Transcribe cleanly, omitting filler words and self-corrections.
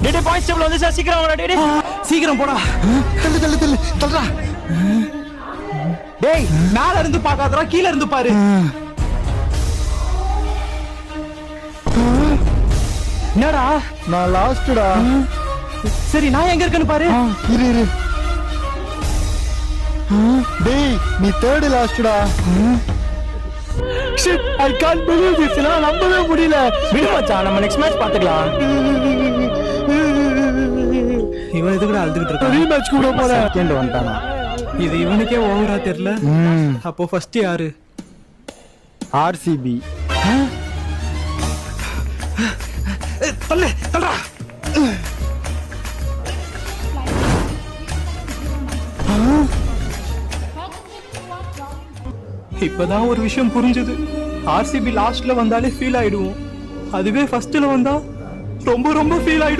டேய் point table வந்து sir சீக்கிரம் வாடா டேய் சீக்கிரம் போடா. தள்ளுடா. டேய் மேல இருந்து பாக்காதடா, கீழ இருந்து பாரு. என்னடா நான் லாஸ்டா. சரி நான் எங்க இருக்கேன்னு பாரு. இரு. டேய் நீ தேர்ட் லாஸ்டா. Shit, I can't believe this. நான் நம்பவே முடியல. விடு மச்சான், நம்ம நெக்ஸ்ட் மேட்ச் பாத்துக்கலாம். இவன் எதுக்குடா அழுதுகிட்டு இருக்கான்? ரீமேட்ச் கூட போறேன். செகண்ட் வந்துட்டானா? இது இவனுக்கே ஓவரா தெரியல. அப்போ ஃபர்ஸ்ட் யாரு? ஆர்சிபி. தள்ளுடா. இப்பதான் ஒரு விஷயம் புரிஞ்சது. ஆர்சிபி லாஸ்ட்ல வந்தாலே ஃபீல் ஆயிடுவோம், அதுவே ஃபர்ஸ்ட்ல வந்தா ரொம்ப ரொம்ப ஃபீல் ஆயிடும்.